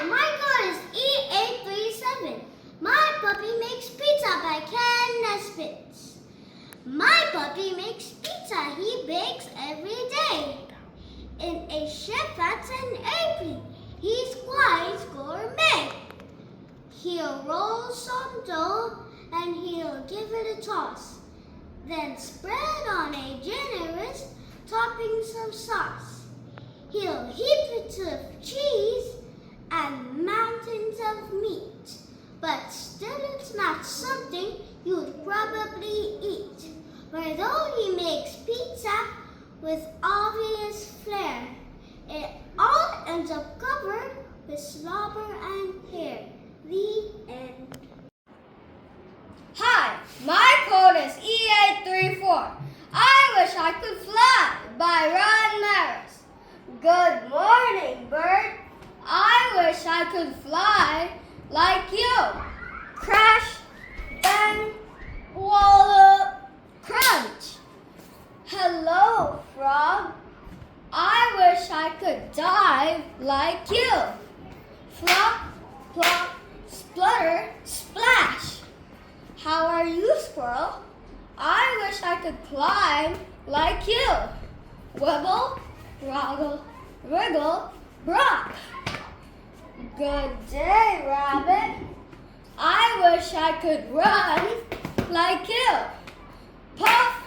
my code is E837. My puppy makes pizza by Ken Nesbitt. My puppy makes pizza he bakes every day. In a ship that's an airplane, he's quite gourmet. He'll roll some dough and he'll give it a toss. Then spread on a generous toppings of sauce. He'll heap it of cheese and mountains of meat. But still it's not something you'd probably eat. For though he makes pizza with obvious flair, it all ends up covered with slobber and hair. The end. Hi, my code is E834. I wish I could fly by Ron Maris. Good morning, bird. I wish I could fly like you. Crash, bang, wallop, crunch. Hello, frog. I wish I could dive like you. Flop, plop, splutter, splash. How are you, squirrel? I wish I could climb like you. Wibble, woggle, wriggle, brock. Good day, rabbit. I wish I could run like you. Puff,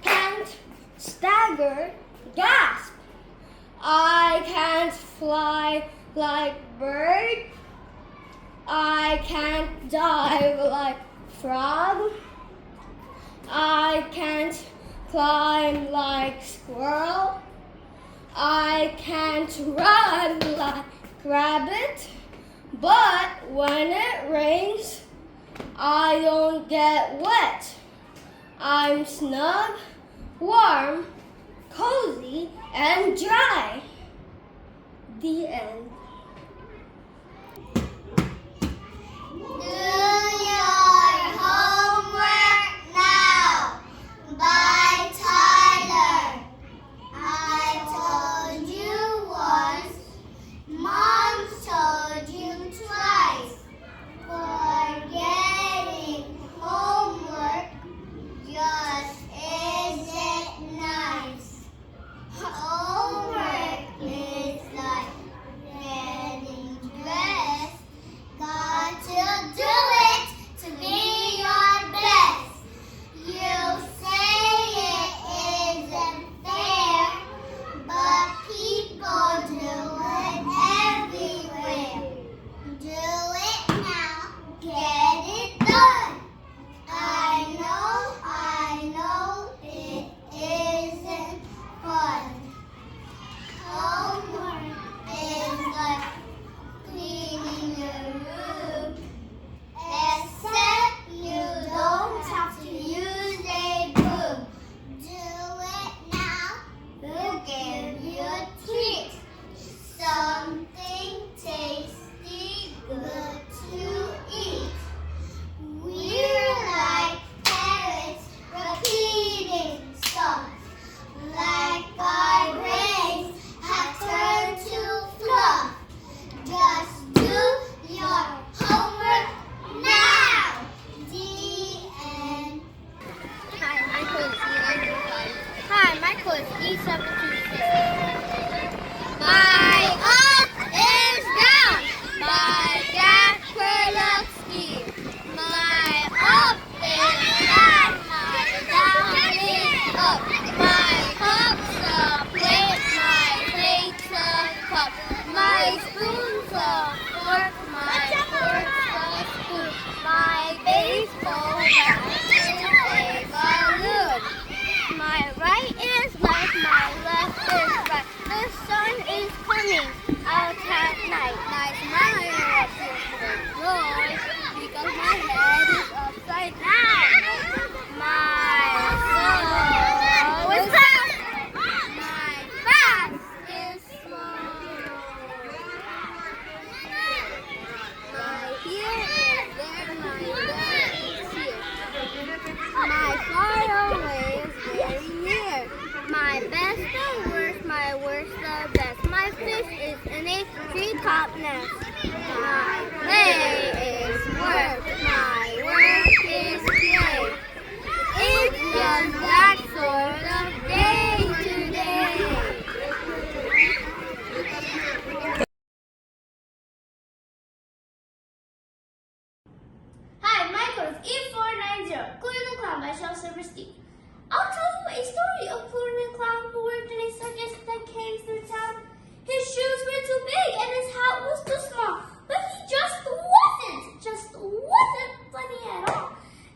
pant, stagger, gasp. I can't fly like bird. I can't dive like frog. I can't climb like squirrel. I can't run like rabbit. But when it rains, I don't get wet. I'm snug, warm, cozy, and dry. The end. My far away is very near. My best and worst, my work's the best. My fish is in a treetop nest. My play is work. My work is play. It's just that sort of day today. Hi, my code is E490. Cooling the Clown by Shel Silverstein. I'll tell you a story of Cooling the Clown who worked in a circus that came through town. His shoes were too big and his hat was too small, but he just wasn't funny at all.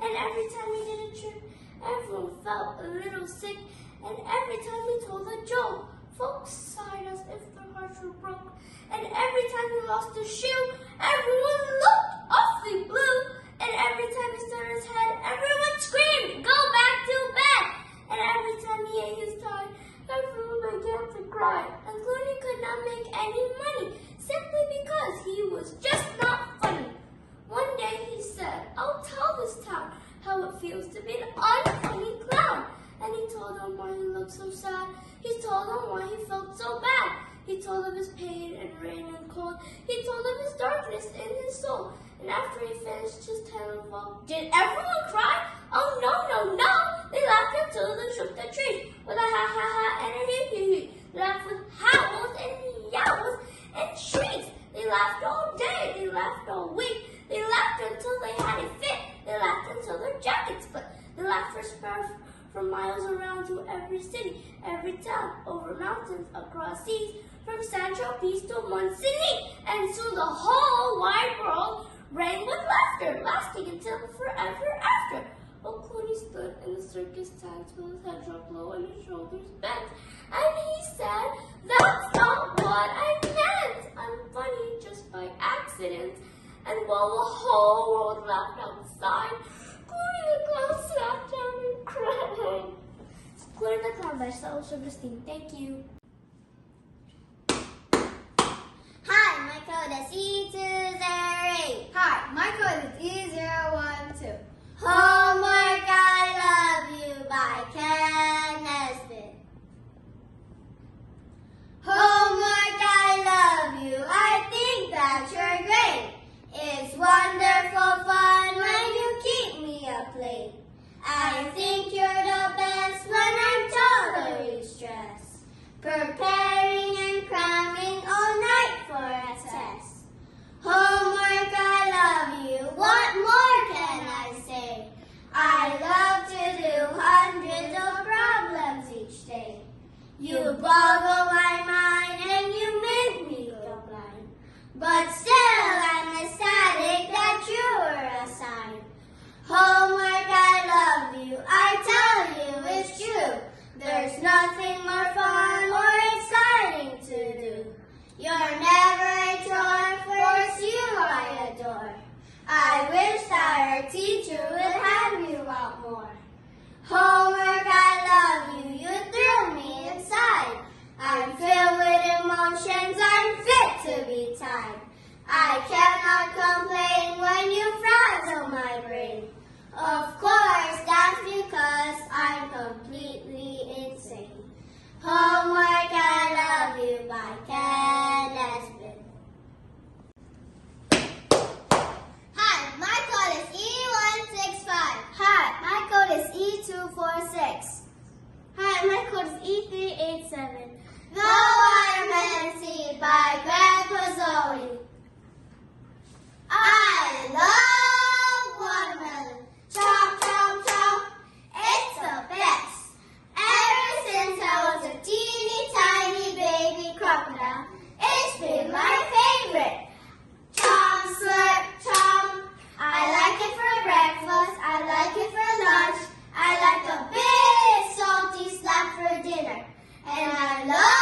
And every time he did a trick, everyone felt a little sick. And every time he told a joke, folks sighed as if their hearts were broke. And every time he lost a shoe, everyone looked awfully blue. And every time he stood his head, everyone screamed, "Go back to bed!" And every time he ate his tie, everyone began to cry. And Clooney could not make any money, simply because he was just not funny. One day he said, "I'll tell this town how it feels to be an unfunny clown." And he told them why he looked so sad. He told them why he felt so bad. He told of his pain and rain and cold. He told of his darkness in his soul. And after he finished his tale of woe, did everyone cry? Oh no, no, no! They laughed until they shook the trees with a ha ha ha and a hee hee hee. They laughed with howls and yowls and shrieks. They laughed all day. They laughed all week. They laughed until they had a fit. They laughed until their jackets split. They laughed for miles around to every city, every town, over mountains, across seas, from San Tropez to Montserrat, and soon the whole wide world rang with laughter, lasting until forever after. Oh, Clooney stood in the circus tent with his head dropped low and his shoulders bent, and he said, "That's not what I meant. I'm funny just by accident." And while the whole world laughed outside, Clooney the Clown sat down and cried. Clooney the Clown by Shel Silverstein. Thank you. Hi, my code is E208. Hi, my code is E012. Homework, I love you by Ken Nesbitt. Homework, I love you. I think that you're great. It's wonderful fun when you keep me up late. I think you're the best when I'm totally stressed. Preparing and cramming all night for a test. Homework, I love you. What more can I say? I love to do hundreds of problems each day. You boggle my mind and you make me go blind. But still, I'm ecstatic that you were assigned. Homework, I love you. I tell you it's true. There's nothing more fun or exciting to do. You're never a chore, first you I adore. I wish that our teacher would have you out more. Homework, I love you. You thrill me inside. I'm filled with emotions. I'm fit to be tied. I cannot complain when you frazzle my brain. Of course, that's because I'm completely insane. Homework, I love you by Ken Nesbitt. Hi, my code is E165. Hi, my code is E246. Hi, my code is E387. The Watermelon Seed by Grandpa Zoe. I love watermelon. Chomp, chomp, chomp. It's the best. Ever since I was a teeny tiny baby crocodile, it's been my favorite. Chomp, slurp, chomp. I like it for breakfast. I like it for lunch. I like a big salty slap for dinner. And I love